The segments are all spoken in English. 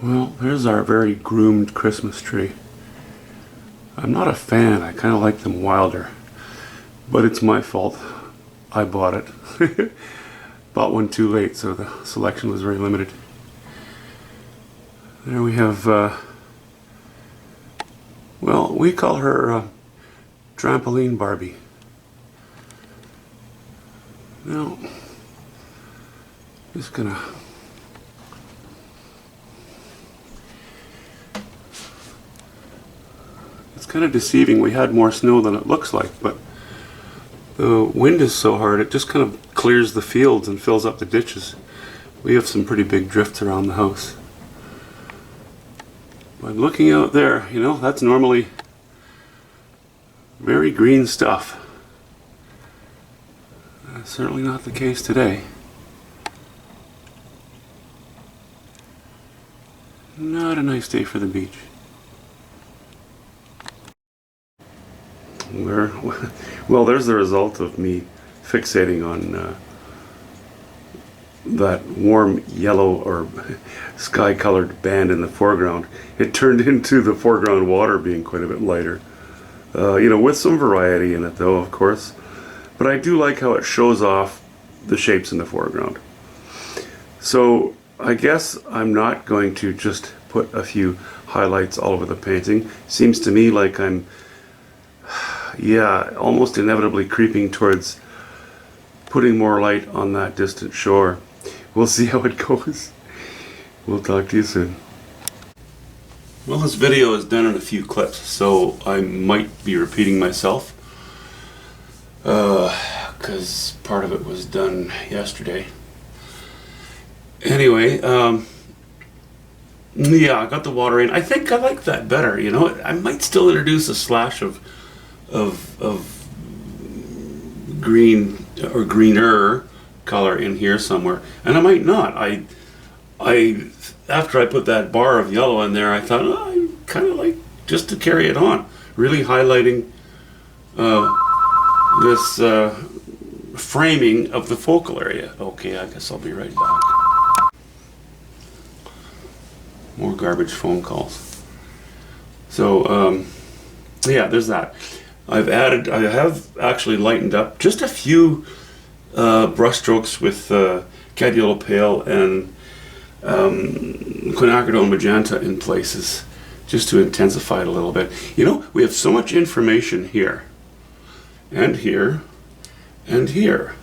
Well, there's our very groomed Christmas tree. I'm not a fan. I kind of like them wilder. But it's my fault. I bought it. Bought one too late, so the selection was very limited. There we have, well, we call her Trampoline Barbie. Now, just gonna it's kind of deceiving. We had more snow than it looks like, but the wind is so hard it just kind of clears the fields and fills up the ditches. We have some pretty big drifts around the house. But looking out there, you know, that's normally very green stuff. Certainly not the case today. Not a nice day for the beach. Well, there's the result of me fixating on that warm yellow or sky-colored band in the foreground. It turned into the foreground water being quite a bit lighter. You know, with some variety in it though, of course. But I do like how it shows off the shapes in the foreground. So I guess I'm not going to just put a few highlights all over the painting. Seems to me like I'm, yeah, almost inevitably creeping towards putting more light on that distant shore. We'll see how it goes. We'll talk to you soon. Well, this video is done in a few clips, so I might be repeating myself. Because part of it was done yesterday. Anyway, yeah, I got the water in. I think I like that better, you know. I might still introduce a slash of green or greener color in here somewhere, and I might not. I after I put that bar of yellow in there, I thought, oh, I kind of like just to carry it on, really highlighting this framing of the focal area. Okay, I guess I'll be right back. More garbage phone calls. So yeah, there's that. I have actually lightened up just a few brush strokes with Cadiolo Pale and Quinacridone Magenta in places, just to intensify it a little bit. You know, we have so much information here, and here, and here.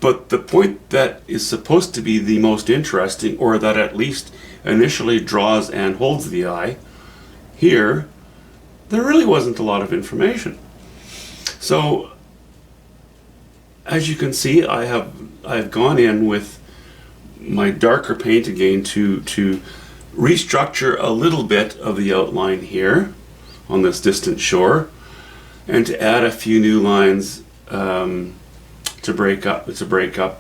But the point that is supposed to be the most interesting, or that at least initially draws and holds the eye, here, there really wasn't a lot of information. So, as you can see, I've gone in with my darker paint again to restructure a little bit of the outline here on this distant shore, and to add a few new lines to break up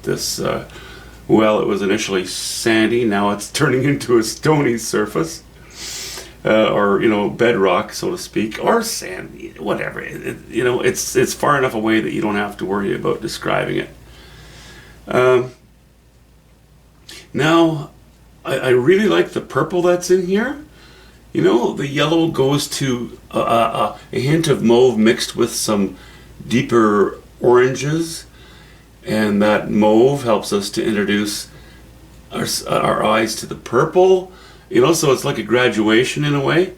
this. Well, it was initially sandy. Now it's turning into a stony surface, or you know, bedrock, so to speak, or sandy, whatever. You know, it's far enough away that you don't have to worry about describing it. Now, I really like the purple that's in here. You know, the yellow goes to a hint of mauve mixed with some deeper oranges, and that mauve helps us to introduce our eyes to the purple. You know, so it's like a graduation in a way,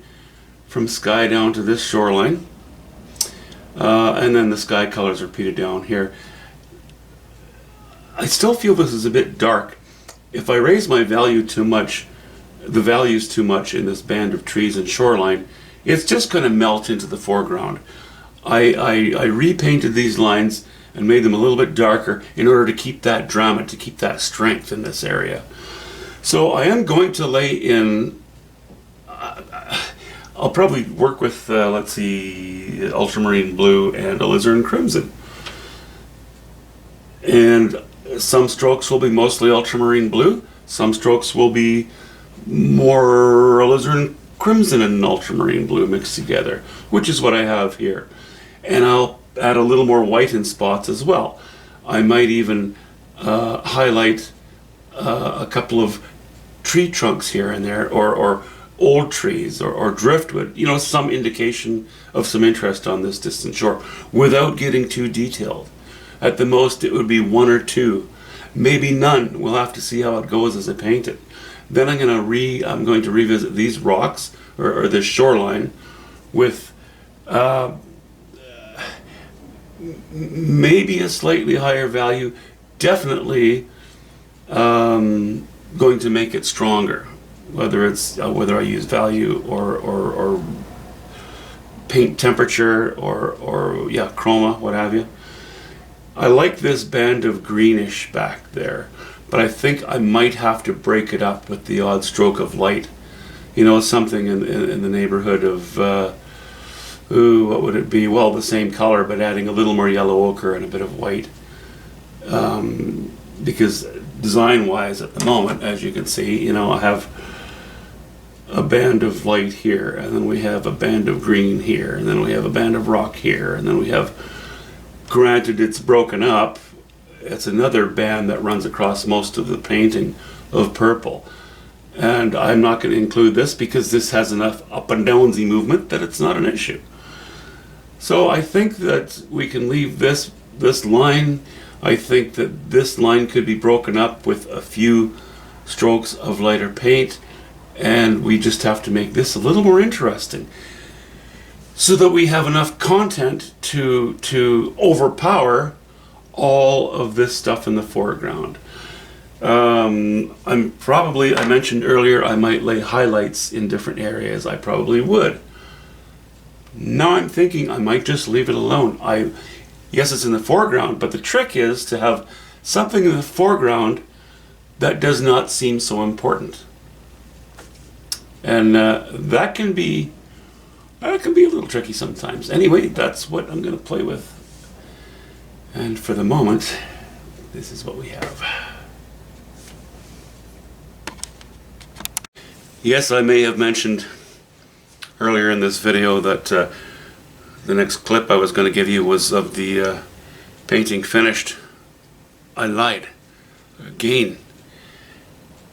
from sky down to this shoreline. And then the sky colors repeated down here. I still feel this is a bit dark. If I raise my value too much, the values too much in this band of trees and shoreline, it's just going to melt into the foreground. I repainted these lines and made them a little bit darker in order to keep that drama, to keep that strength in this area. So I am going to lay in, I'll probably work with, let's see, ultramarine blue and alizarin crimson. And some strokes will be mostly ultramarine blue, some strokes will be more alizarin crimson and ultramarine blue mixed together, which is what I have here. And I'll add a little more white in spots as well. I might even highlight a couple of tree trunks here and there, or old trees, or driftwood, you know, some indication of some interest on this distant shore, without getting too detailed. At the most, it would be one or two, maybe none. We'll have to see how it goes as I paint it. Then I'm going to revisit these rocks, or this shoreline, with maybe a slightly higher value, definitely going to make it stronger, whether I use value or paint temperature or yeah, chroma, what have you. I like this band of greenish back there, but I think I might have to break it up with the odd stroke of light, you know, something in the neighborhood of what would it be? Well, the same color, but adding a little more yellow ochre and a bit of white. Because design-wise, at the moment, as you can see, you know, I have a band of light here, and then we have a band of green here, and then we have a band of rock here, and then we have, granted it's broken up, it's another band that runs across most of the painting of purple. And I'm not going to include this because this has enough up and downsy movement that it's not an issue. So I think that we can leave this line. I think that this line could be broken up with a few strokes of lighter paint, and we just have to make this a little more interesting so that we have enough content to overpower all of this stuff in the foreground. I mentioned earlier I might lay highlights in different areas. I probably would. Now I'm thinking I might just leave it alone. Yes, it's in the foreground, but the trick is to have something in the foreground that does not seem so important. And that can be a little tricky sometimes. Anyway, that's what I'm going to play with. And for the moment, this is what we have. Yes, I may have mentioned earlier in this video that the next clip I was going to give you was of the painting finished. I lied again,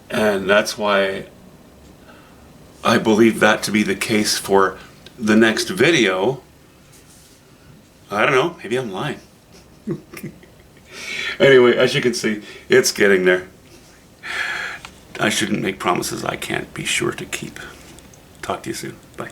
and that's why I believe that to be the case for the next video. I don't know, maybe I'm lying. Anyway, as you can see, it's getting there. I shouldn't make promises I can't be sure to keep. Talk to you soon. Bye.